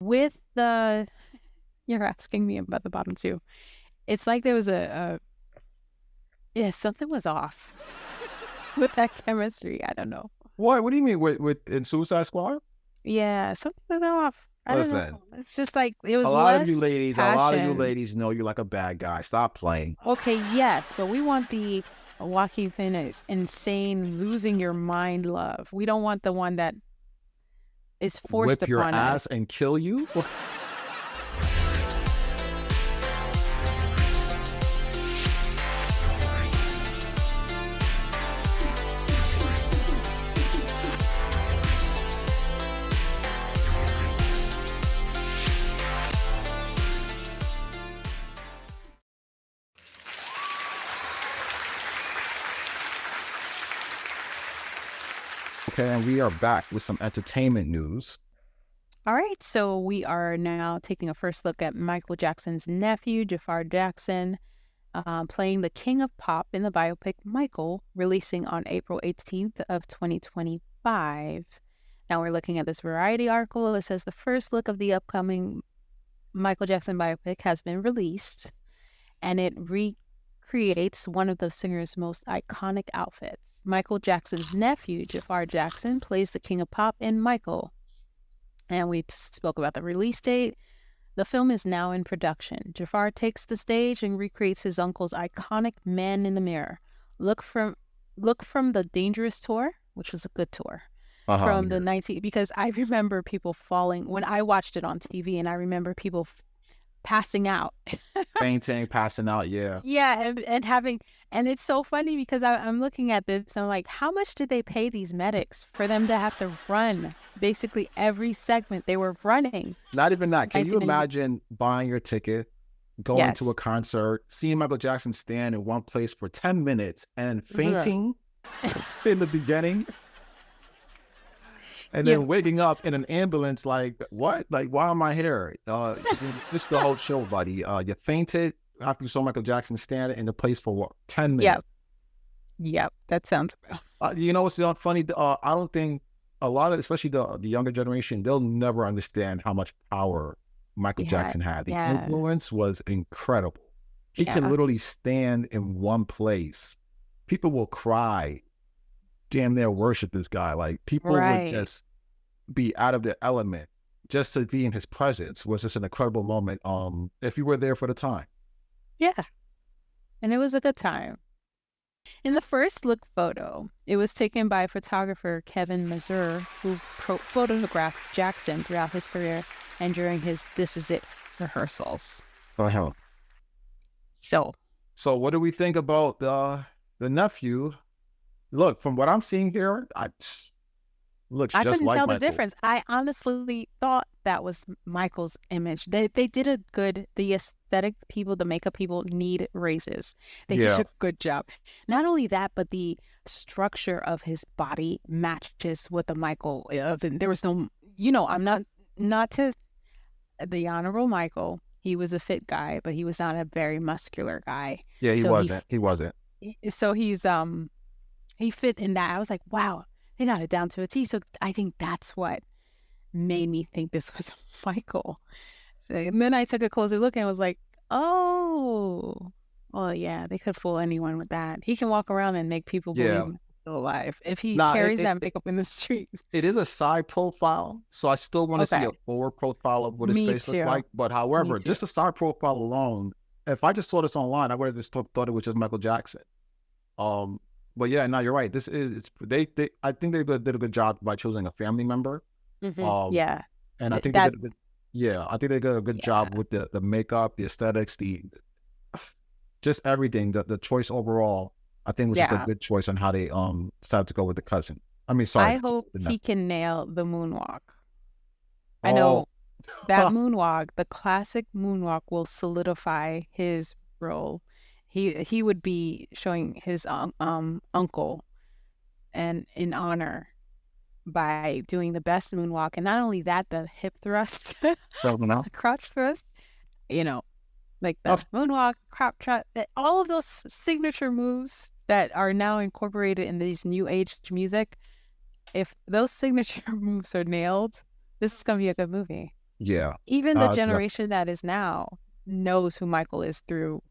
with the, you're asking me about the bottom two. It's like there was yeah, something was off with that chemistry. I don't know. What do you mean with in Suicide Squad? Yeah, something was off. I don't Listen, know. It's just like it was a lot of you passion. ladies know you're like a bad guy. Stop playing. Okay, yes, but we want the Joaquin Phoenix insane, losing your mind love. We don't want the one that is forced Whip your upon ass us. and kill you? Okay, and we are back with some entertainment news. All right, so we are now taking a first look at Michael Jackson's nephew, Jafar Jackson, playing the king of pop in the biopic Michael, releasing on April 18th of 2025. Now we're looking at this Variety article. It says the first look of the upcoming Michael Jackson biopic has been released, and it recreates one of the singer's most iconic outfits. Michael Jackson's nephew, Jafar Jackson, plays the king of pop in Michael. And we spoke about the release date. The film is now in production. Jafar takes the stage and recreates his uncle's iconic Man in the Mirror. Look from the Dangerous tour, which was a good tour, from the 19, because I remember people falling when I watched it on TV, and I remember people passing out. Fainting, passing out, yeah. Yeah, and having, and it's so funny because I'm looking at this, I'm like, how much did they pay these medics for them to have to run basically every segment they were running? Not even that. Can you imagine buying your ticket, going to a concert, seeing Michael Jackson stand in one place for 10 minutes and fainting in the beginning? And then waking up in an ambulance, like, what? Like, why am I here? This is the whole show, buddy. You fainted after you saw Michael Jackson stand in the place for what, 10 minutes? Yep, that sounds real. You know what's funny? I don't think a lot of, especially the younger generation, they'll never understand how much power Michael Jackson had. The influence was incredible. He can literally stand in one place. People will cry, damn near worship this guy. Like, people would just be out of their element just to be in his presence. Was just an incredible moment. If you were there for the time. Yeah, and it was a good time. In the first look photo, it was taken by photographer Kevin Mazur, who photographed Jackson throughout his career and during his This Is It rehearsals. So what do we think about the nephew? Look, from what I'm seeing here, looks just like Michael. I couldn't tell the difference. I honestly thought that was Michael's image. They did a good, the aesthetic people, the makeup people need raises. They did a good job. Not only that, but the structure of his body matches with the Michael. There was no, I'm not to the honorable Michael. He was a fit guy, but he was not a very muscular guy. Yeah, he wasn't. He wasn't. So he fit in that. I was like, wow, they got it down to a T. So I think that's what made me think this was Michael. And then I took a closer look and was like, oh, well, yeah, they could fool anyone with that. He can walk around and make people believe he's still alive if he carries that makeup in the streets. It is a side profile, so I still want to see a forward profile of what his face looks like. But however, just a side profile alone, if I just saw this online, I would have just thought it was just Michael Jackson. But yeah, no, you're right. This is I think they did a good job by choosing a family member. And I think they did a good, I think they did a good job with the makeup, the aesthetics, just everything. The choice overall, I think was just a good choice on how they decided to go with the cousin. I mean, sorry. I hope he can nail the moonwalk. I know that moonwalk, the classic moonwalk, will solidify his role. He would be showing his uncle and in honor by doing the best moonwalk, and not only that, the hip thrust, the crotch thrust, like the moonwalk, crop trot, all of those signature moves that are now incorporated in these new age music. If those signature moves are nailed, this is gonna be a good movie. Yeah. Even the generation that is now knows who Michael is through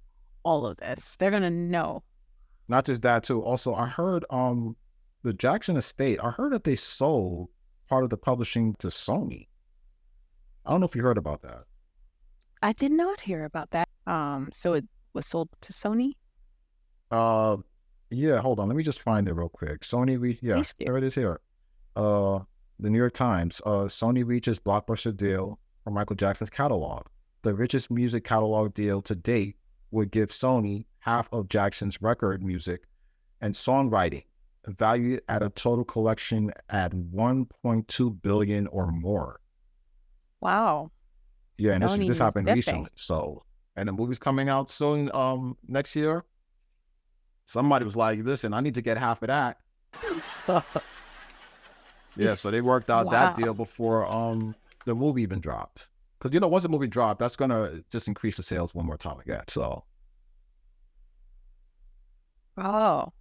all of this. They're gonna know. Not just that too. Also, I heard the Jackson estate, I heard that they sold part of the publishing to Sony. I don't know if you heard about that. I did not hear about that. So it was sold to Sony? Yeah, hold on. Let me just find it real quick. Sony, yeah, there it is here. The New York Times, Sony reaches blockbuster deal for Michael Jackson's catalog. The richest music catalog deal to date would give Sony half of Jackson's record music and songwriting, valued at a total collection at $1.2 billion or more. Wow. Yeah, and this happened recently. So, and the movie's coming out soon, next year. Somebody was like, listen, I need to get half of that. Yeah, so they worked out that deal before the movie even dropped. Because, you know, once the movie dropped, that's going to just increase the sales one more time again. So. Oh.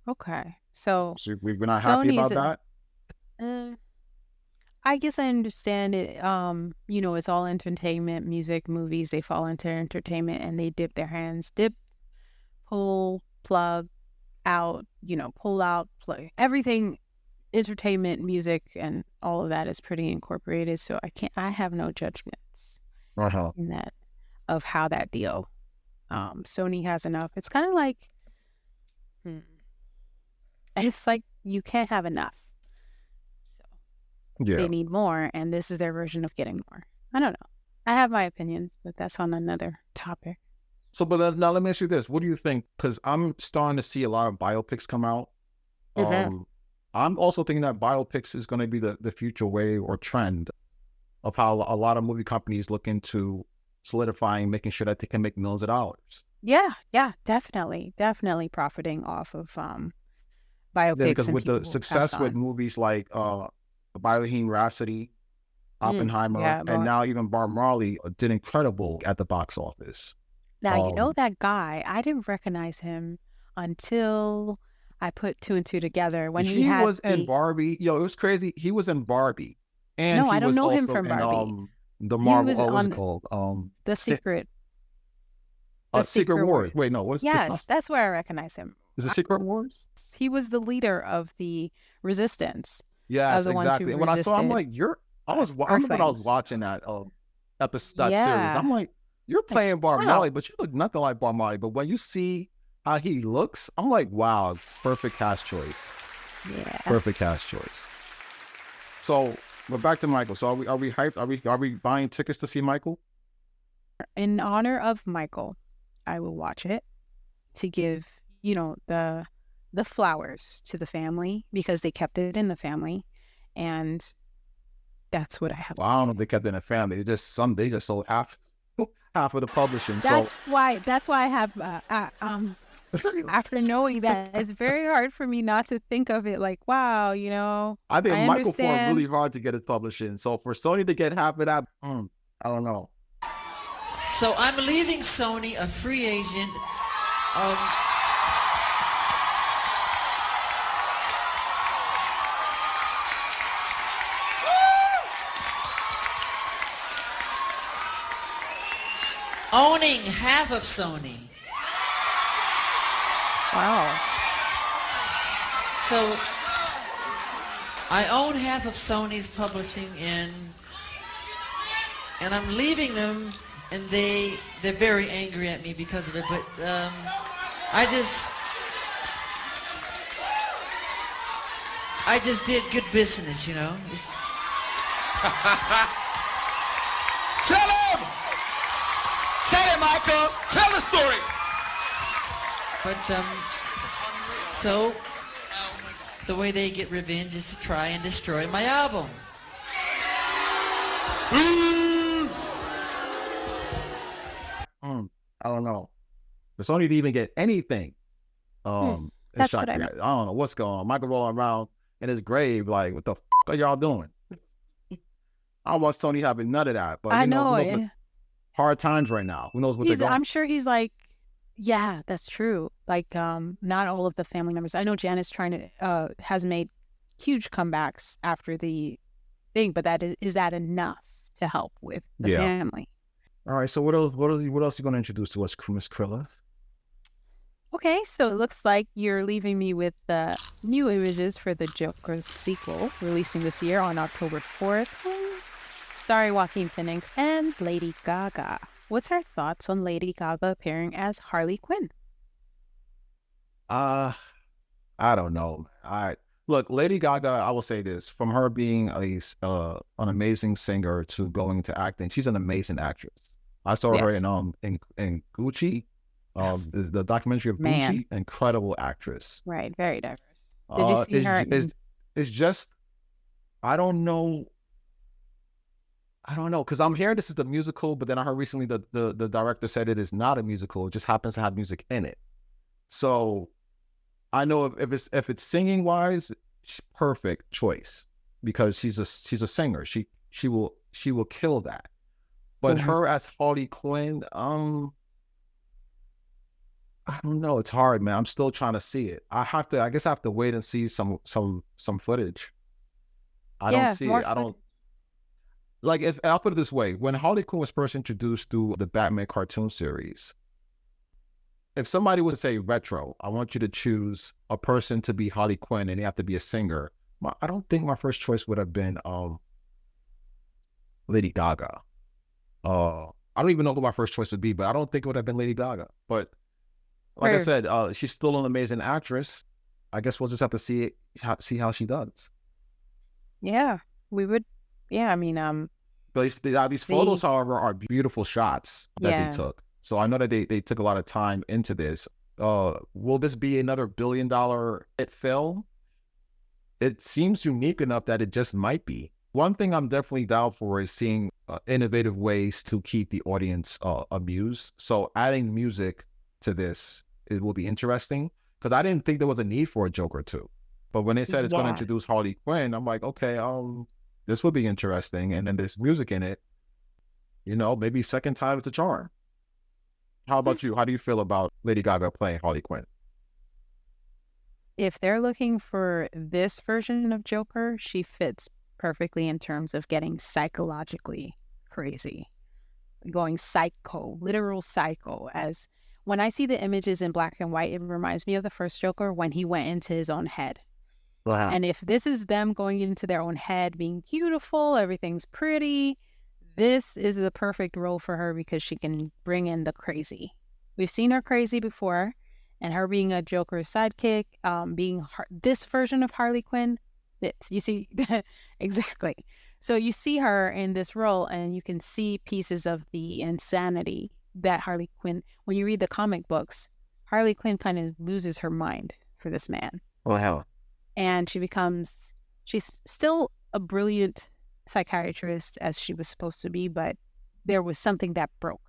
Okay. So we're not happy about that? I guess I understand it. You know, it's all entertainment, music, movies. They fall into entertainment and they dip their hands. Dip, pull, plug, out, you know, pull out, play. Everything, entertainment, music, and all of that is pretty incorporated. So I have no judgments in that of how that deal. Sony has enough. It's kind of like, it's like you can't have enough. So they need more, and this is their version of getting more. I don't know. I have my opinions, but that's on another topic. So, but now let me ask you this. What do you think? Because I'm starting to see a lot of biopics come out. I'm also thinking that biopics is going to be the future way or trend of how a lot of movie companies look into solidifying, making sure that they can make millions of dollars. Yeah, definitely profiting off of biopics. Yeah, because with the success with movies like Bohemian Rhapsody, Oppenheimer, and now even Bob Marley did incredible at the box office. Now, you know that guy, I didn't recognize him until I put two and two together when he was in Barbie. Yo, it was crazy. He was in Barbie. And no, I don't know him from Barbie. The Marvel, what was it called? The Secret. Secret Wars. Wait, no. What is Yes, that's where I recognize him. Is it Secret Wars? He was the leader of the resistance. Yes, exactly. And when I saw, I'm like, I remember when I was watching that episode, series. I'm like, you're playing Bob Marley, but you look nothing like Bob Marley. But when you see how he looks, I'm like, wow, perfect cast choice. Yeah. Perfect cast choice. So, but back to Michael. So are we hyped? Are we buying tickets to see Michael? In honor of Michael, I will watch it to give, you know, the flowers to the family because they kept it in the family. And that's what I have to say. I don't know if they kept it in the family. They just sold half of the publishing. That's why I have after knowing that, it's very hard for me not to think of it like, wow, you know. I think Michael fought really hard to get his publishing. So for Sony to get half of that, I don't know. So I'm leaving Sony a free agent. Owning half of Sony. Wow. So I own half of Sony's publishing and I'm leaving them, and they're very angry at me because of it, but I just did good business, you know. Tell him, Michael. Tell the story. But so the way they get revenge is to try and destroy my album. I don't know. But Sony didn't even get anything. That's what I mean. I don't know what's going on. Michael rolling around in his grave, like, what the are y'all doing? I don't want Sony having none of that. But I know. Hard times right now. Who knows what they're going? I'm sure he's like, yeah, that's true. Like, not all of the family members. I know Janice has made huge comebacks after the thing, but is that enough to help with the family? All right. So what else are you going to introduce to us, Miss Krilla? Okay, so it looks like you're leaving me with the new images for the Joker sequel, releasing this year on October 4th, starring Joaquin Phoenix and Lady Gaga. What's our thoughts on Lady Gaga appearing as Harley Quinn? I don't know. Look, Lady Gaga, I will say this, from her being an amazing singer to going to acting, she's an amazing actress. I saw her in Gucci. The documentary of Gucci, incredible actress. Right, very diverse. Did you see her? It's just, I don't know, because I'm hearing this is the musical, but then I heard recently the director said it is not a musical. It just happens to have music in it. So I know if it's singing wise, perfect choice, because she's a singer. She will kill that. But her as Harley Quinn, I don't know. It's hard, man. I'm still trying to see it. I guess I have to wait and see some footage. I don't see it. I don't like. If I'll put it this way: when Harley Quinn was first introduced to the Batman cartoon series, if somebody was to say retro, I want you to choose a person to be Harley Quinn, and they have to be a singer. I don't think my first choice would have been Lady Gaga. I don't even know who my first choice would be, but I don't think it would have been Lady Gaga. But like I said, she's still an amazing actress. I guess we'll just have to see how she does. Yeah, we would. Yeah, I mean, but these photos, however, are beautiful shots that they took. So I know that they took a lot of time into this. Will this be another $1 billion hit film? It seems unique enough that it just might be. One thing I'm definitely down for is seeing innovative ways to keep the audience amused. So adding music to this, it will be interesting, because I didn't think there was a need for a Joker 2. But when they said it's going to introduce Harley Quinn, I'm like, okay, this would be interesting. And then there's music in it. Maybe second time it's a charm. How about you? How do you feel about Lady Gaga playing Harley Quinn? If they're looking for this version of Joker, she fits perfectly in terms of getting psychologically crazy, going psycho, literal psycho. As when I see the images in black and white, it reminds me of the first Joker when he went into his own head. Wow. And if this is them going into their own head, being beautiful, everything's pretty, this is the perfect role for her, because she can bring in the crazy. We've seen her crazy before, and her being a Joker's sidekick, this version of Harley Quinn, you see, exactly. So you see her in this role, and you can see pieces of the insanity that Harley Quinn, when you read the comic books, Harley Quinn kind of loses her mind for this man. Wow. And she's still a brilliant psychiatrist as she was supposed to be, but there was something that broke.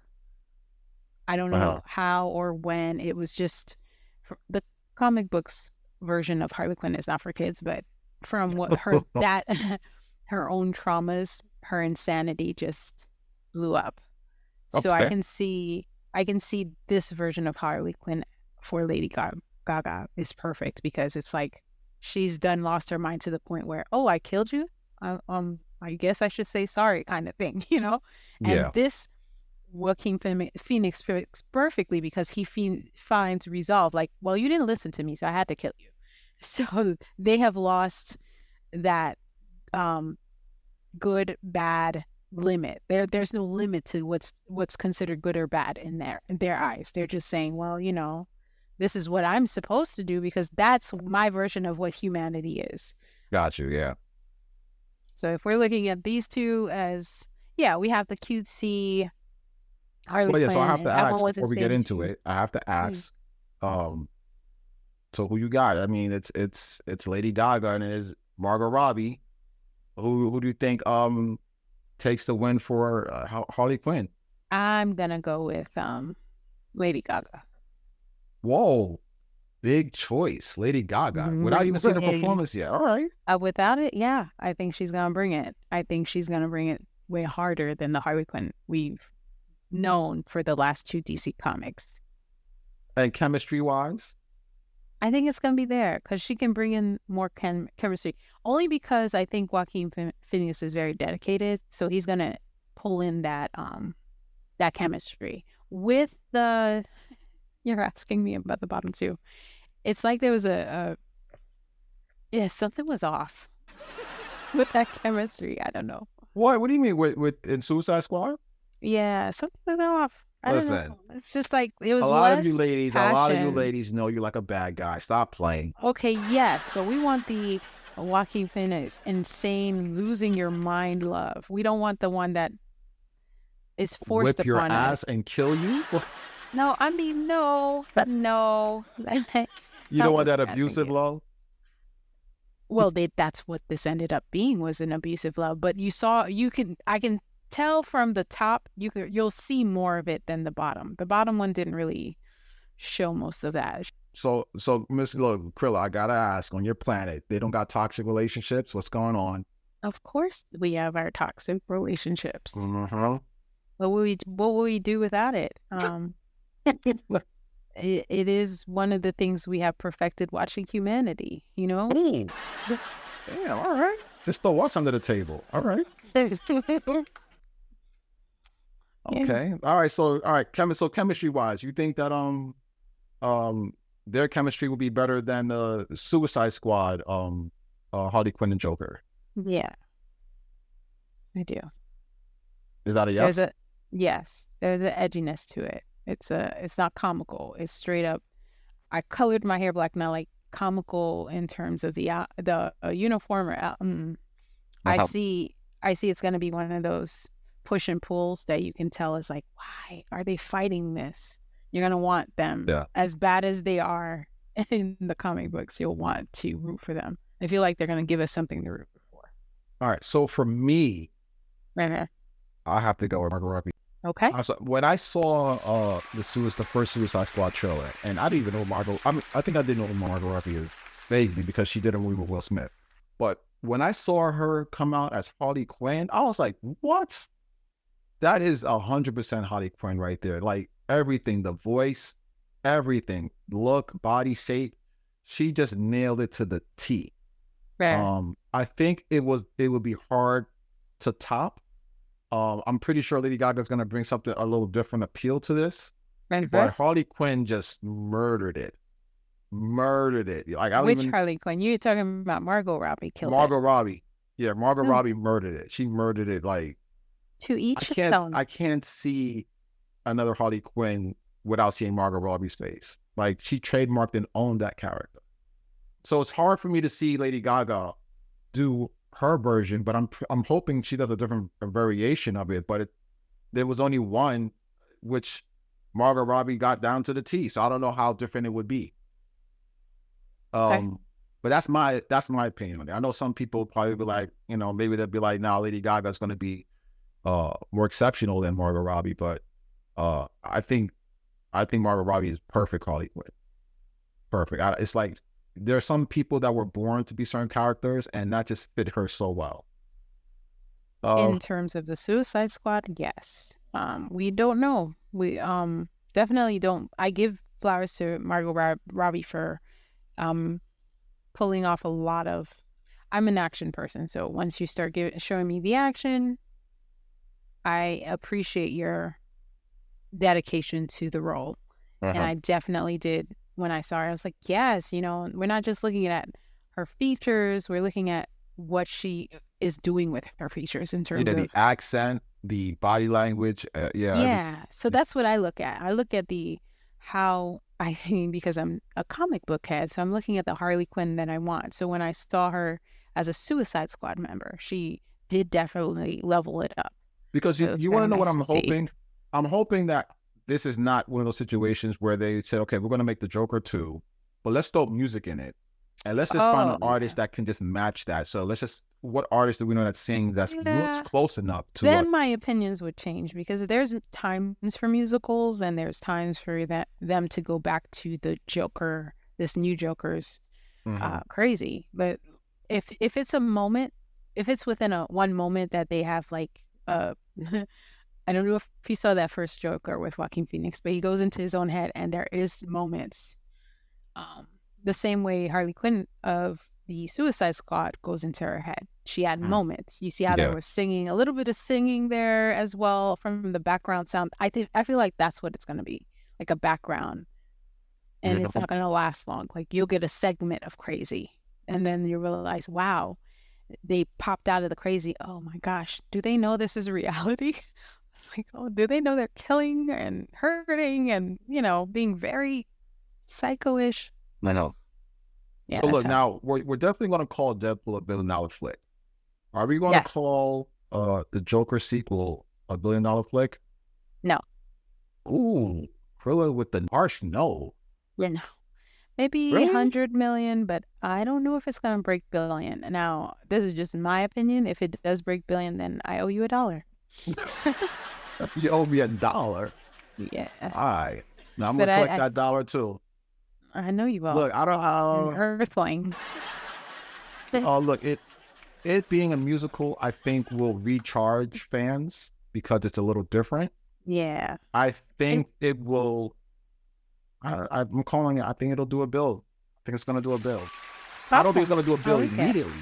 I don't know how or when. It was just, the comic books version of Harley Quinn is not for kids, but from what her own traumas, her insanity just blew up. So I can see this version of Harley Quinn for Lady Gaga is perfect, because it's like she's lost her mind to the point where, I killed you. I guess I should say sorry, kind of thing, And this Joaquin Phoenix fits perfectly, because he finds resolve. Like, well, you didn't listen to me, so I had to kill you. So they have lost that good bad limit. There's no limit to what's considered good or bad in their eyes. They're just saying, well, this is what I'm supposed to do, because that's my version of what humanity is. Got you, yeah. So if we're looking at these two as, we have the cutesy Harley Quinn. So I have to ask, before we get into it, I have to ask, so who you got? I mean, it's Lady Gaga and it is Margot Robbie. Who do you think takes the win for Harley Quinn? I'm gonna go with Lady Gaga. Whoa, big choice, Lady Gaga. Without even seeing the performance yet. All right. Without it, I think she's gonna bring it. I think she's gonna bring it way harder than the Harley Quinn we've known for the last two DC comics. And chemistry-wise? I think it's going to be there because she can bring in more chemistry. Only because I think Joaquin Phoenix is very dedicated, so he's going to pull in that chemistry. With the, you're asking me about the bottom two. It's like there was something was off with that chemistry. I don't know. What do you mean with in Suicide Squad? Yeah, something was off. Listen, it's just like it was a lot of you ladies know you're like a bad guy. Stop playing. Okay, yes, but we want the Joaquin Phoenix insane, losing your mind love. We don't want the one that is forced Whip your upon ass us and kill you. No, I mean no. You don't want that abusive love. Well, that's what this ended up being, was an abusive love. But I can tell from the top, you'll see more of it than the bottom. The bottom one didn't really show most of that. So Miss Krilla, I gotta ask, on your planet, they don't got toxic relationships? What's going on? Of course we have our toxic relationships. Mm-hmm. What would we do without it? It is one of the things we have perfected watching humanity, you know? Ooh. Yeah, all right. Just throw us under the table. All right. Okay. Yeah. All right. So chemistry wise, you think that their chemistry will be better than the Suicide Squad, Harley Quinn and Joker? Yeah. I do. Is that a yes? Yes. There's an edginess to it. It's not comical. It's straight up. I colored my hair black, not like comical in terms of the uniform. I see it's going to be one of those push and pulls that you can tell is like, why are they fighting this? You're going to want them as bad as they are in the comic books. You'll want to root for them. I feel like they're going to give us something to root for. All right. So for me, I have to go with Margot Robbie. Okay. When I saw the first Suicide Squad trailer, and I didn't even know Margot. I think I didn't know who Margot Robbie is vaguely because she did a movie with Will Smith. But when I saw her come out as Harley Quinn, I was like, "What? That is 100% Harley Quinn right there. Like everything, the voice, everything, look, body shape. She just nailed it to the T." Right. I think it would be hard to top. I'm pretty sure Lady Gaga is going to bring something a little different appeal to this. Right. But Harley Quinn just murdered it. Like Harley Quinn? You're talking about Margot Robbie killed Margot Robbie. Yeah, Margot Robbie murdered it. She murdered it like to each his own. I can't see another Harley Quinn without seeing Margot Robbie's face. Like she trademarked and owned that character. So it's hard for me to see Lady Gaga do her version, but I'm hoping she does a different variation of it. But there was only one, which Margot Robbie got down to the T. So I don't know how different it would be. Okay. But that's my opinion on it. I know some people probably be like, maybe they'll be like, "Now Lady Gaga is going to be more exceptional than Margot Robbie." But I think Margot Robbie is perfect Harley Quinn. Perfect. It's like there are some people that were born to be certain characters, and that just fit her so well. In terms of the Suicide Squad, yes. We don't know. We definitely don't. I give flowers to Margot Robbie for pulling off a lot of. I'm an action person, so once you start showing me the action, I appreciate your dedication to the role. And I definitely did. When I saw her, I was like, yes, we're not just looking at her features, we're looking at what she is doing with her features in terms of the accent, the body language. So that's what I look at. I look at because I'm a comic book head, so I'm looking at the Harley Quinn that I want. So when I saw her as a Suicide Squad member, she did definitely level it up. Because you want to know what I'm hoping? I'm hoping that this is not one of those situations where they said, okay, we're going to make the Joker 2, but let's throw music in it. And let's just find an artist that can just match that. So what artist do we know that sings that looks close enough to Then my opinions would change, because there's times for musicals and there's times for them to go back to the Joker, this new Joker's crazy. But if it's a moment, if it's within one moment that they have like I don't know if you saw that first Joker with Joaquin Phoenix, but he goes into his own head and there is moments the same way Harley Quinn of the Suicide Squad goes into her head. She had moments. You see how there was singing, a little bit of singing there as well from the background sound. I feel like that's what it's going to be, like a background. And it's not going to last long. Like you'll get a segment of crazy and then you realize, wow, they popped out of the crazy. Oh my gosh, do they know this is reality? It's like, oh, do they know they're killing and hurting and, you know, being very psycho-ish? I know. Yeah, so look, now we're definitely going to call Deadpool a $1 billion flick. Are we going to call the Joker sequel a $1 billion flick? No. Ooh, Krilla with the harsh no. Yeah, no. Maybe 100 million, but I don't know if it's going to break billion. Now, this is just my opinion. If it does break billion, then I owe you $1. You owe me $1? Yeah. All right. Now I'm going to collect that $1 too. I know you will. Look, I don't Earthling. Look, it being a musical, I think will recharge fans because it's a little different. Yeah. I think it will. I'm calling it. I think it'll do a bill. I think it's going to do a bill. I don't think it's going to do a bill immediately.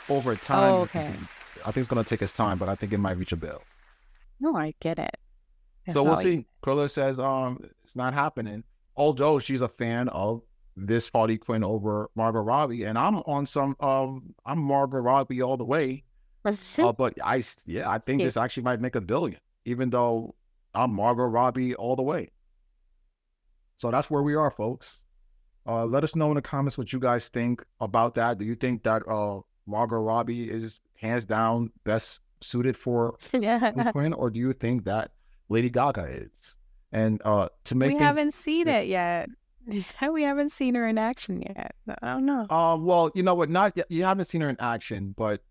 Over time. Oh, okay. I think it's going to take its time, but I think it might reach a bill. No, I get it. So we'll see. Krilla says it's not happening. Although she's a fan of this Harley Quinn over Margot Robbie, and I'm on some I'm Margot Robbie all the way. But I think this actually might make $1 billion, even though I'm Margot Robbie all the way. So that's where we are, folks. Let us know in the comments what you guys think about that. Do you think that Margot Robbie is hands down best suited for Harley Quinn, or do you think that Lady Gaga is? And to make we haven't seen it yet. We haven't seen her in action yet. I don't know. Well, you know what? Not yet. You haven't seen her in action, but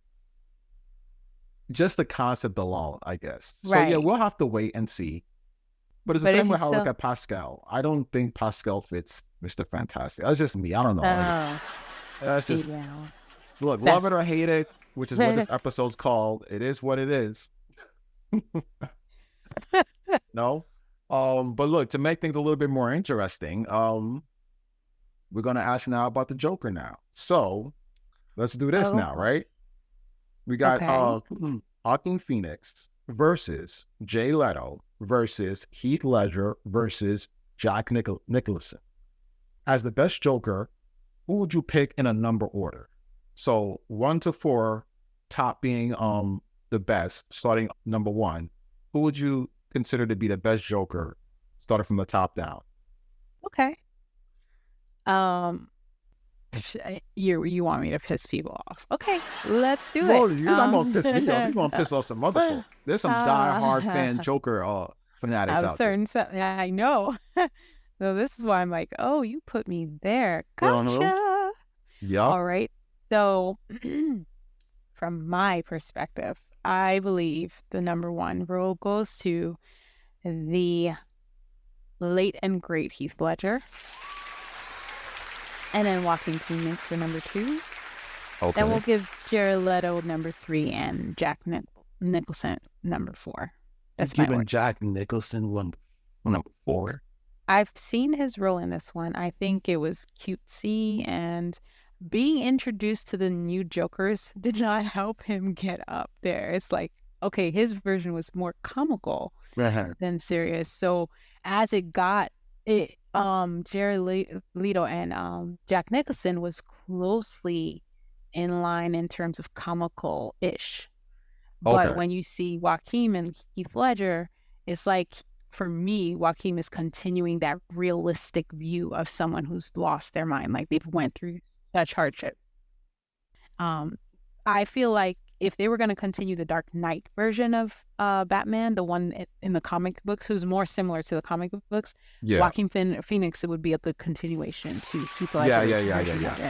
just the concept alone, I guess. Right. So yeah, we'll have to wait and see. But it's the same way how I look at Pascal. I don't think Pascal fits Mr. Fantastic. That's just me. I don't know. That's just look, love it or hate it, which is what this episode's called. It is what it is. No. But look, to make things a little bit more interesting, we're gonna ask now about the Joker now. So let's do this now, right? We got Joaquin Phoenix versus Jay Leto versus Heath Ledger versus Jack Nicholson. As the best Joker, who would you pick in a number order? So 1 to 4, top being the best, starting number 1. Who would you consider to be the best Joker, starting from the top down? Okay. You want me to piss people off? Okay, let's do it. Well, you're not gonna piss me off. You're gonna piss off some other folks. There's some die-hard fan Joker fanatics out there. I know. So this is why I'm like, oh, you put me there. Gotcha. Yeah. All right. So from my perspective, I believe the number 1 role goes to the late and great Heath Ledger. And then Joaquin Phoenix for number 2. Okay. Then we'll give Jared Leto number 3 and Jack Nicholson number 4. That's my order. Jack Nicholson number 4. I've seen his role in this one. I think it was cutesy, and being introduced to the new Jokers did not help him get up there. It's like, okay, his version was more comical than serious. So as it got it, Jared Leto and Jack Nicholson was closely in line in terms of comical-ish. But when you see Joaquin and Heath Ledger, it's like, for me, Joaquin is continuing that realistic view of someone who's lost their mind. Like, they've went through such hardship. I feel like if they were going to continue the Dark Knight version of Batman, the one in the comic books, who's more similar to the comic books, Joaquin Phoenix, it would be a good continuation to Heath Ledger.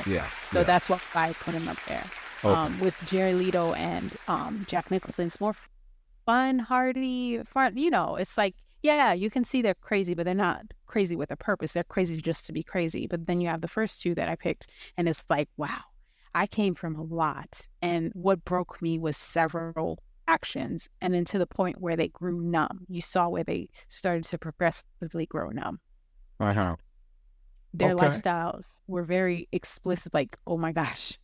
Yeah. So that's why I put him up there. With Jared Leto and Jack Nicholson, it's more fun, hearty, fun. You know, it's like, yeah, you can see they're crazy, but they're not crazy with a purpose. They're crazy just to be crazy. But then you have the first 2 that I picked, and it's like, wow, I came from a lot. And what broke me was several actions, and then to the point where they grew numb. You saw where they started to progressively grow numb. their lifestyles were very explicit. Like, oh my gosh,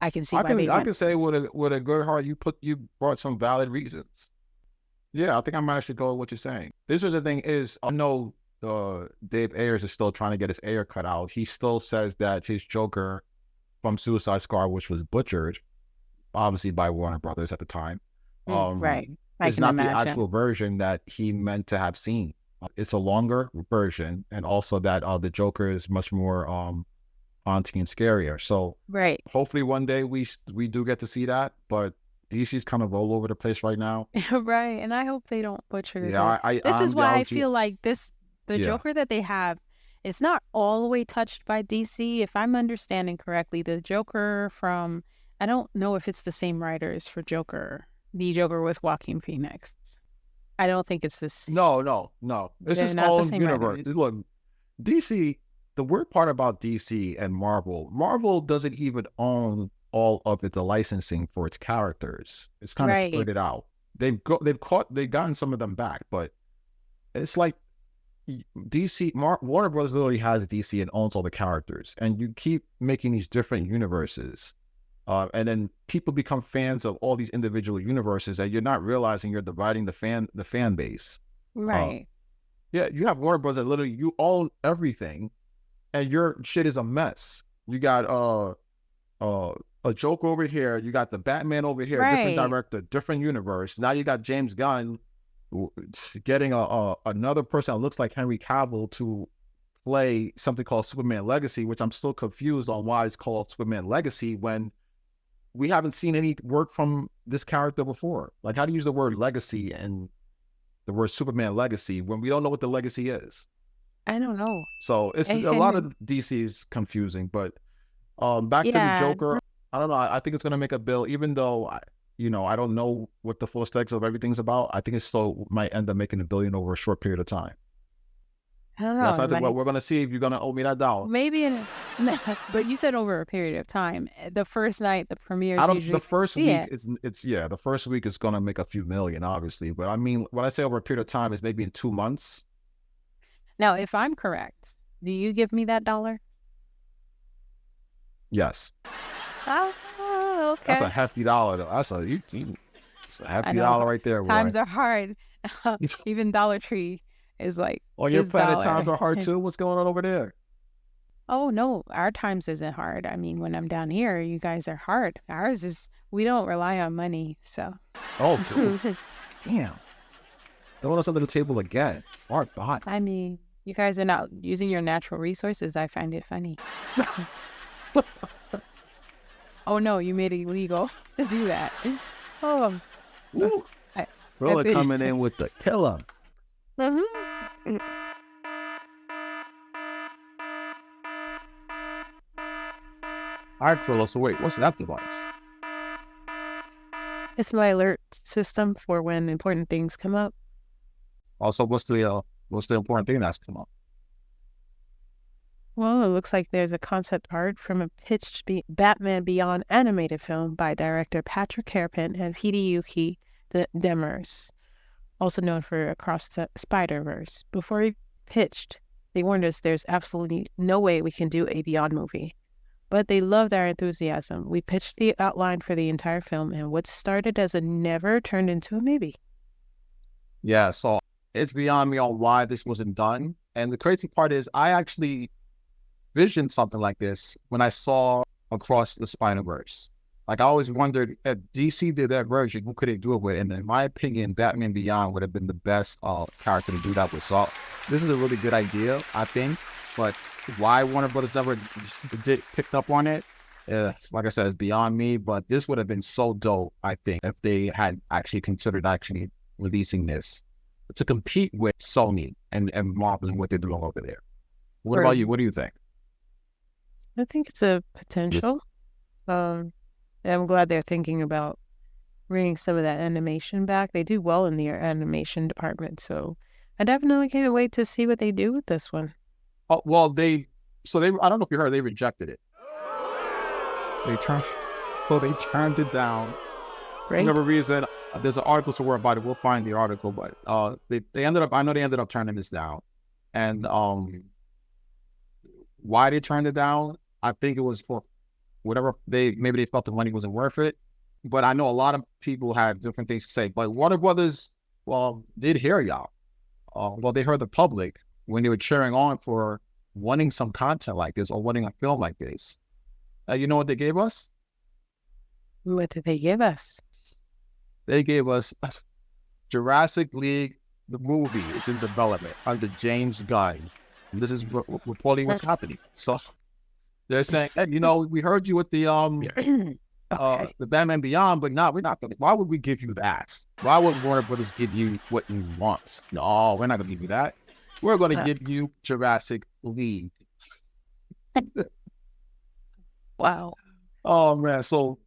I can see. I can say with a good heart, you brought some valid reasons. Yeah, I think I might actually go with what you're saying. This is the thing is, I know Dave Ayers is still trying to get his air cut out. He still says that his Joker from Suicide Squad, which was butchered, obviously by Warner Brothers at the time, right, is not the actual version that he meant to have seen. It's a longer version, and also that the Joker is much more haunting and scarier. So hopefully one day we do get to see that, but DC's kind of all over the place right now. Right, and I hope they don't butcher it. This is why I feel like the Joker that they have is not all the way touched by DC. If I'm understanding correctly, the Joker from, I don't know if it's the same writers for the Joker with Joaquin Phoenix. I don't think it's this. No. It's his own universe. Look, DC, the weird part about DC and Marvel doesn't even own all of the licensing for its characters. It's kind of split it out. They've gotten some of them back, but it's like DC, Warner Brothers literally has DC and owns all the characters, and you keep making these different universes, and then people become fans of all these individual universes, and you're not realizing you're dividing the fan base. Right. Yeah, you have Warner Brothers that literally you own everything, and your shit is a mess. You got a Joker over here, you got the Batman over here, different director, different universe. Now you got James Gunn getting another person that looks like Henry Cavill to play something called Superman Legacy, which I'm still confused on why it's called Superman Legacy when we haven't seen any work from this character before. Like, how do you use the word legacy and the word Superman Legacy when we don't know what the legacy is? I don't know. So it's a lot of DC is confusing, but back to the Joker, I don't know. I think it's going to make a bill, even though I don't know what the full aesthetics of everything's about. I think it still might end up making $1 billion over a short period of time. I don't know. That's I think what we're going to see if you're going to owe me that dollar. Maybe, but you said over a period of time. The first night, the premieres usually. The first week, the first week is going to make a few million, obviously. But I mean, when I say over a period of time, it's maybe in 2 months. Now, if I'm correct, do you give me that dollar? Yes. Oh, okay. That's a hefty dollar, though. That's a hefty dollar right there, boy. Times are hard. Even Dollar Tree is like. Oh, your planet times are hard too? What's going on over there? Oh, no. Our times isn't hard. I mean, when I'm down here, you guys are hard. Ours is, we don't rely on money, so. Oh, damn. Throwing us under the table again. Hard bot. I mean, you guys are not using your natural resources. I find it funny. Oh, no, you made it illegal to do that. Oh. Brother coming in with the killer. Mm-hmm. All right, Krilla, so wait, what's that device? It's my alert system for when important things come up. Also, what's the important thing that's come up? Well, it looks like there's a concept art from a pitched Batman Beyond animated film by director Patrick Harpin and Hideyuki Demers, also known for Across the Spider-Verse. Before he pitched, they warned us there's absolutely no way we can do a Beyond movie. But they loved our enthusiasm. We pitched the outline for the entire film, and what started as a never turned into a maybe. Yeah, so it's beyond me on why this wasn't done. And the crazy part is I actually visioned something like this when I saw Across the Spider-Verse. Like, I always wondered if DC did that version, who could they do it with? And in my opinion, Batman Beyond would have been the best character to do that with. So this is a really good idea, I think. But why Warner Brothers never picked up on it, like I said, it's beyond me. But this would have been so dope, I think, if they had actually considered actually releasing this to compete with Sony and Marvel and what they're doing over there. What about you? What do you think? I think it's a potential. I'm glad they're thinking about bringing some of that animation back. They do well in the animation department, so I definitely can't wait to see what they do with this one. Oh, well, I don't know if you heard, they rejected it. They turned it down. For whatever reason, there's an article somewhere about it. We'll find the article, but they ended up turning this down. And why they turned it down. I think it was for whatever maybe they felt the money wasn't worth it. But I know a lot of people had different things to say. But Warner Brothers, did hear y'all. They heard the public when they were cheering on for wanting some content like this or wanting a film like this. You know what they gave us? What did they give us? They gave us Jurassic League, the movie. It's in development under James Gunn. And this is reportedly what's happening. So they're saying, hey, we heard you with the the Batman Beyond, but we're not going to. Why would we give you that? Why would Warner Brothers give you what you want? No, we're not going to give you that. We're going to give you Jurassic League. Wow. Oh man, so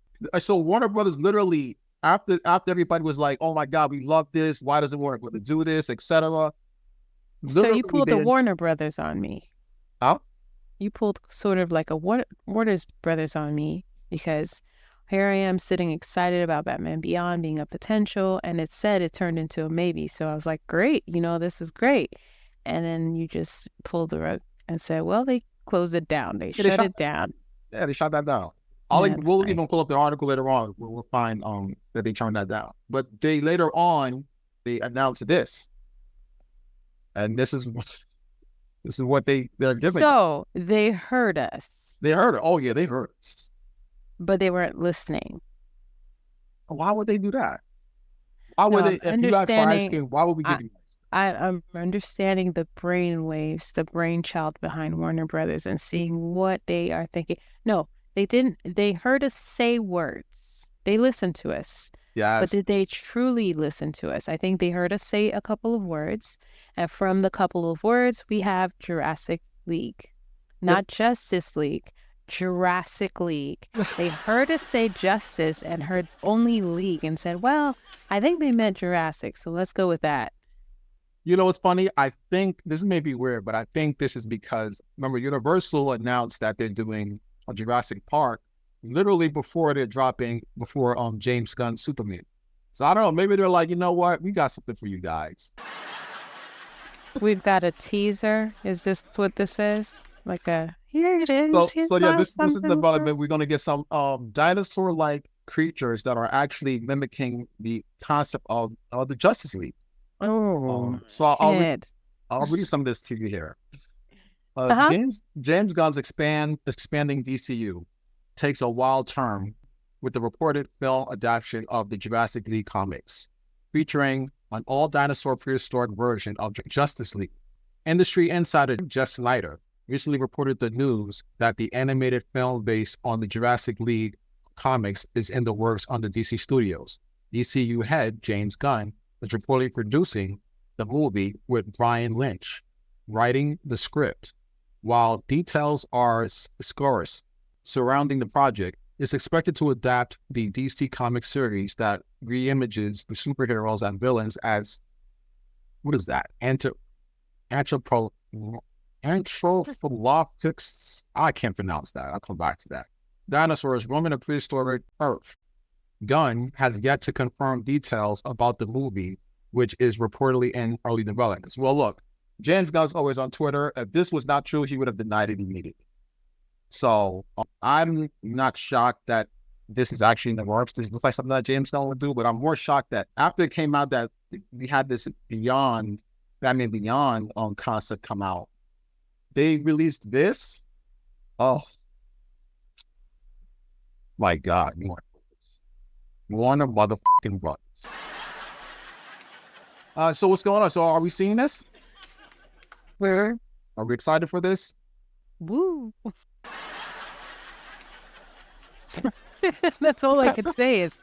Warner Brothers literally after everybody was like, "Oh my God, we love this. Why doesn't Warner Brothers do this?" etc. So you pulled the Warner Brothers on me. Huh? You pulled sort of like a Warner Brothers on me because here I am sitting excited about Batman Beyond being a potential, and it said it turned into a maybe. So I was like, great, this is great. And then you just pulled the rug and said, well, they closed it down. They shut it down. Yeah, they shut that down. We'll even pull up the article later on. We'll find that they turned that down. But they later on, they announced this. And this is what they're giving. So they heard us. They heard it. Oh yeah, they heard us. But they weren't listening. Why would they do that? Why would they? If you got fire skin, why would we give you? I'm understanding the brainwaves, the brainchild behind Warner Brothers, and seeing what they are thinking. No, they didn't. They heard us say words. They listened to us. Yes. But did they truly listen to us? I think they heard us say a couple of words, and from the couple of words, we have Jurassic League, not Justice League. Jurassic League. They heard us say justice and heard only League and said, well, I think they meant Jurassic, so let's go with that. You know what's funny? I think this may be weird, but I think this is because, remember, Universal announced that they're doing a Jurassic Park literally before James Gunn's Superman. So I don't know, maybe they're like, you know what? We got something for you guys. We've got a teaser. Is this what this is? Like here it is. So yeah, this is development. We're going to get some dinosaur-like creatures that are actually mimicking the concept of the Justice League. Oh, so I'll read some of this to you here. James Gunn's expanding DCU takes a wild turn with the reported film adaptation of the Jurassic League comics, featuring an all-dinosaur prehistoric version of Justice League. Industry insider Jeff Snyder recently reported the news that the animated film based on the Jurassic League comics is in the works under DC Studios. DCU head James Gunn is reportedly producing the movie with Brian Lynch, writing the script. While details are scarce surrounding the project, it's expected to adapt the DC comic series that reimages the superheroes and villains as, what is that? Anthropomorphics. I can't pronounce that. I'll come back to that. Dinosaurs roaming a prehistoric Earth. Gunn has yet to confirm details about the movie, which is reportedly in early development. Well, look, James Gunn's always on Twitter. If this was not true, he would have denied it immediately. So I'm not shocked that this is actually in the works. This looks like something that James Gunn would do, but I'm more shocked that after it came out that we had this Batman Beyond concept come out, they released this. Oh my God, Warner motherfucking Brothers. So what's going on? So are we seeing this? Where? Are we excited for this? Woo! That's all I can say is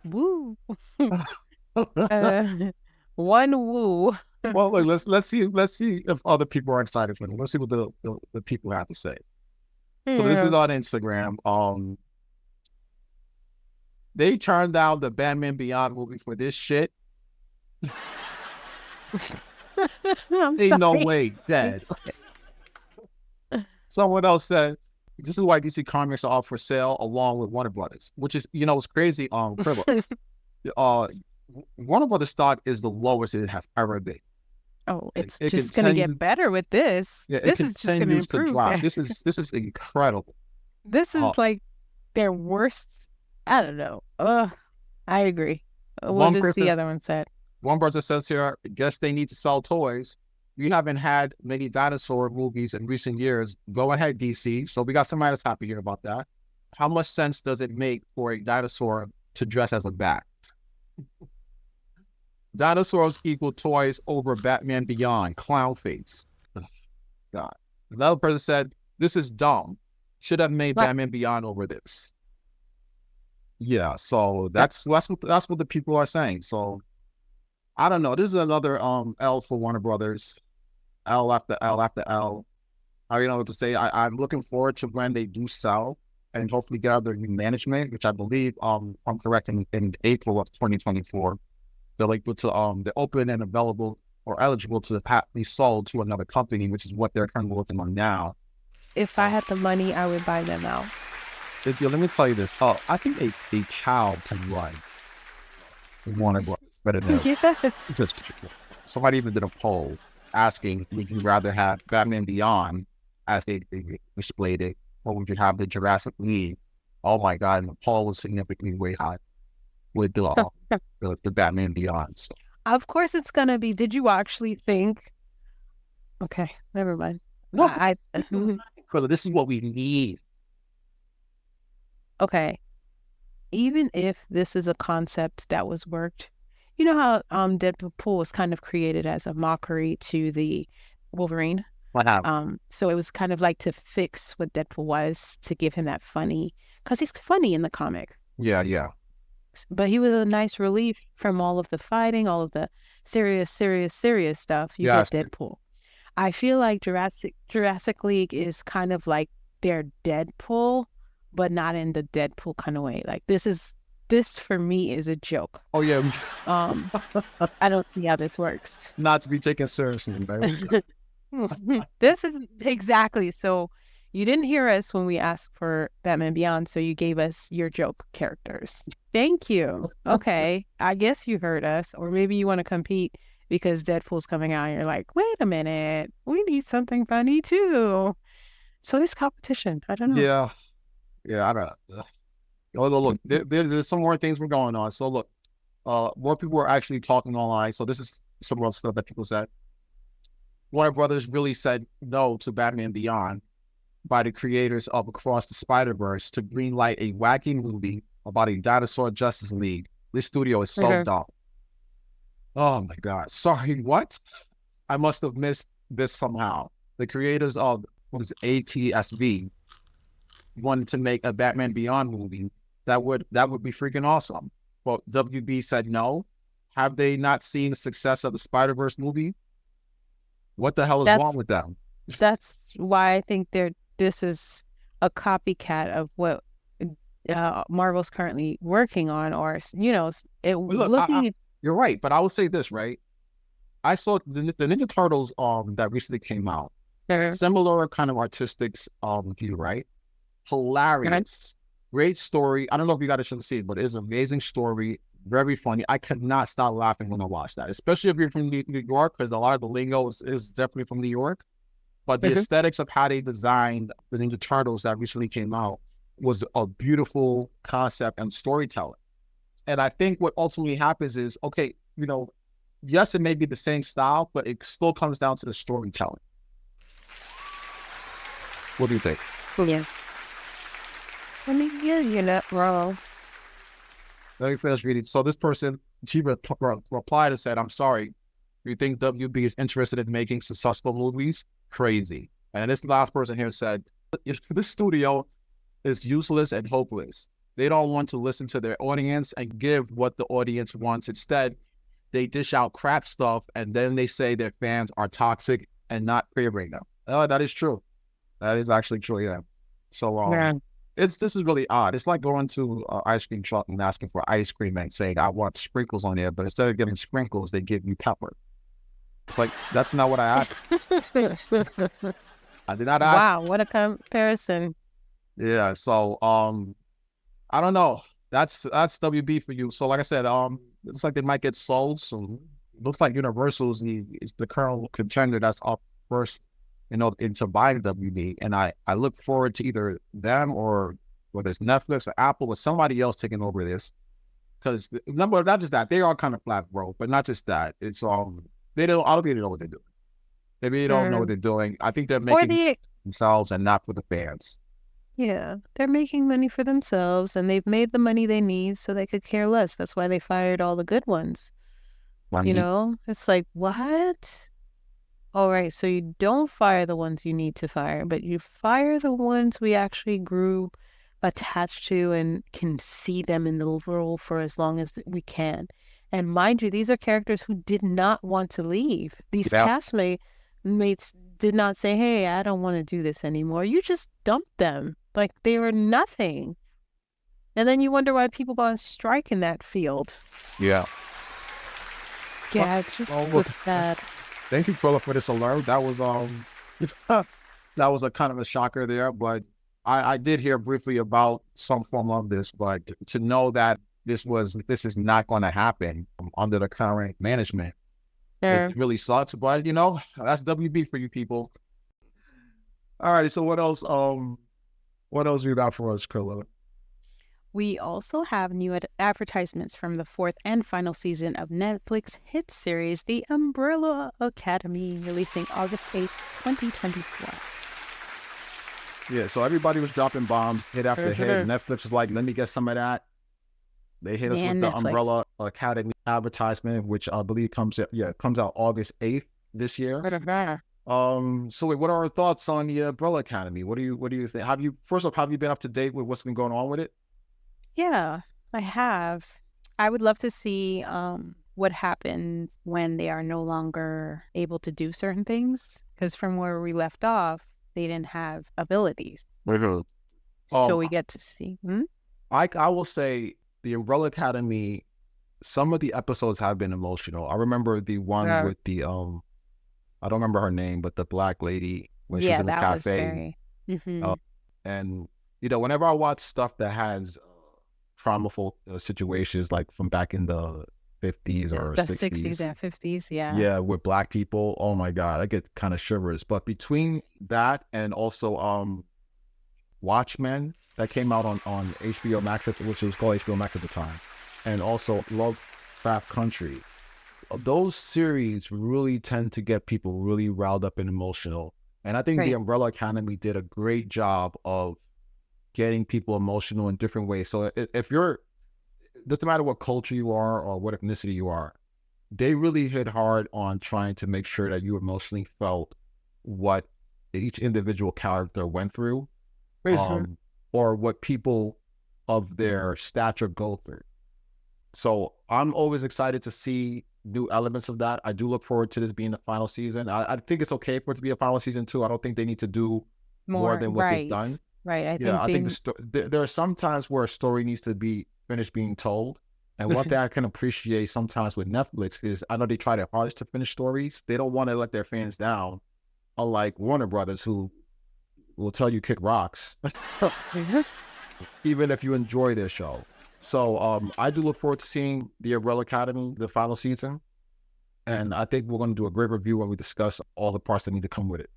woo. One woo. Well, look, let's see if other people are excited for this. Let's see what the people have to say. So this is on Instagram. They turned down the Batman Beyond movie for this shit. Ain't no way, Dad. Someone else said, this is why DC Comics are up for sale along with Warner Brothers, which is, it's crazy. Warner Brothers stock is the lowest it has ever been. Oh, it's just going to get better with this. Yeah, this is just going to improve. Drop. This is incredible. This is like their worst. I don't know. I agree. What is the other one said? One person says here, guess they need to sell toys. We haven't had many dinosaur movies in recent years. Go ahead, DC. So we got somebody that's happy here about that. How much sense does it make for a dinosaur to dress as a bat? Dinosaurs equal toys over Batman Beyond. Clown face. God. Another person said, this is dumb. Should have made Batman Beyond over this. Yeah, so that's what the people are saying. So I don't know. This is another L for Warner Brothers. L after L after L. I don't know what to say. I'm looking forward to when they do sell and hopefully get out their new management, which I believe I'm correct in April of 2024. They're able to they're open and available or eligible to be sold to another company, which is what they're kind of working on now. If I had the money, I would buy them out. Let me tell you this. I think a child can run Warner Brothers better than just somebody even did a poll asking, would you rather have Batman Beyond as they displayed it, or would you have the Jurassic League? Oh my God! And the poll was significantly way high with the Batman Beyond. So. Of course, it's gonna be. Did you actually think? Okay, never mind. No, this is what we need. Okay, even if this is a concept that was worked, you know how Deadpool was kind of created as a mockery to the Wolverine. So it was kind of like to fix what Deadpool was, to give him that funny, because he's funny in the comic. Yeah. But he was a nice relief from all of the fighting, all of the serious stuff. You get Deadpool. I feel like Jurassic League is kind of like their Deadpool, but not in the Deadpool kind of way. Like this for me is a joke. Oh yeah. I don't see how this works. Not to be taken seriously, baby. This is exactly. So you didn't hear us when we asked for Batman Beyond, so you gave us your joke characters. Thank you. Okay, I guess you heard us, or maybe you want to compete because Deadpool's coming out and you're like, wait a minute, we need something funny too. So it's competition. I don't know. Yeah, I don't know. Look, there's some more things we're going on. So look, more people are actually talking online. So this is some more stuff that people said. Warner Brothers really said no to Batman Beyond by the creators of Across the Spider-Verse to greenlight a wacky movie about a dinosaur Justice League. This studio is so dumb. Oh my God. Sorry, what? I must have missed this somehow. The creators of ATSV wanted to make a Batman Beyond movie that would be freaking awesome. But WB said no. Have they not seen the success of the Spider-Verse movie? What the hell is wrong with them? That's why I think this is a copycat of what Marvel's currently working on, or you're right, but I will say this, right? I saw the Ninja Turtles that recently came out. Similar kind of artistic view, right? Hilarious. Great story. I don't know if you got a chance to see it, but it's an amazing story. Very funny. I could not stop laughing when I watched that, especially if you're from New York, because a lot of the lingo is definitely from New York. But the aesthetics of how they designed the Ninja Turtles that recently came out was a beautiful concept and storytelling. And I think what ultimately happens is, okay, yes, it may be the same style, but it still comes down to the storytelling. What do you think? Yeah. I mean, yeah, you're not wrong. Let me finish reading. So this person, she replied and said, I'm sorry. You think WB is interested in making successful movies? Crazy. And this last person here said, this studio is useless and hopeless. They don't want to listen to their audience and give what the audience wants. Instead, they dish out crap stuff and then they say their fans are toxic and not favoring them. Oh, that is true. That is actually true, yeah. So this is really odd. It's like going to an ice cream truck and asking for ice cream and saying, I want sprinkles on there, but instead of giving sprinkles, they give you pepper. It's like, that's not what I asked. I did not ask. Wow, what a comparison. Yeah, so I don't know. That's WB for you. So like I said, it's like they might get sold soon. looks like Universal's is the current contender that's up first, into buying WB. And I look forward to either them or whether it's Netflix or Apple or somebody else taking over this. Because not just that, they are kind of flat broke, but not just that. It's I don't think they know what they're doing. They really don't know what they're doing. I think they're making themselves and not for the fans. Yeah, they're making money for themselves, and they've made the money they need, so they could care less. That's why they fired all the good ones. It's like, what? All right, so you don't fire the ones you need to fire, but you fire the ones we actually grew attached to and can see them in the role for as long as we can. And mind you, these are characters who did not want to leave. These castmates did not say, hey, I don't want to do this anymore. You just dumped them like they were nothing. And then you wonder why people go on strike in that field. Yeah. Yeah, it just was sad. Thank you, Philip, for this alert. That was that was a kind of a shocker there, but I did hear briefly about some form of this, but to know that this is not going to happen under the current management, it really sucks. But that's WB for you people. All right, so what else? What else we got for us, Krilla? We also have new advertisements from the 4th and final season of Netflix hit series The Umbrella Academy, releasing August 8th, 2024. Yeah, so everybody was dropping bombs, hit after hit. Netflix was like, let me get some of that. They hit us with the Umbrella Academy advertisement, which I believe comes out August 8th this year. So wait, what are our thoughts on the Umbrella Academy? What do you think? Have you been up to date with what's been going on with it? Yeah, I have. I would love to see what happens when they are no longer able to do certain things, because from where we left off, they didn't have abilities. So we get to see. I will say the Umbrella Academy, some of the episodes have been emotional. I remember the one with the I don't remember her name, but the black lady when she's in the cafe. Was very... And whenever I watch stuff that has traumaful situations, like from back in the 50s or 60s and 50s, yeah, with black people, oh my god, I get kind of shivers. But between that and also Watchmen that came out on HBO Max, which was called HBO Max at the time, and also Lovecraft Country, those series really tend to get people really riled up and emotional. And I think the Umbrella Academy did a great job of getting people emotional in different ways. So if you're, doesn't matter what culture you are or what ethnicity you are, they really hit hard on trying to make sure that you emotionally felt what each individual character went through, or what people of their stature go through. So I'm always excited to see new elements of that. I do look forward to this being the final season. I think it's okay for it to be a final season too. I don't think they need to do more than what they've done. Right. I think there are some times where a story needs to be finished being told. And one thing I can appreciate sometimes with Netflix is I know they try their hardest to finish stories. They don't want to let their fans down, unlike Warner Brothers, who will tell you kick rocks, even if you enjoy their show. So I do look forward to seeing the Umbrella Academy, the final season. And I think we're going to do a great review when we discuss all the parts that need to come with it.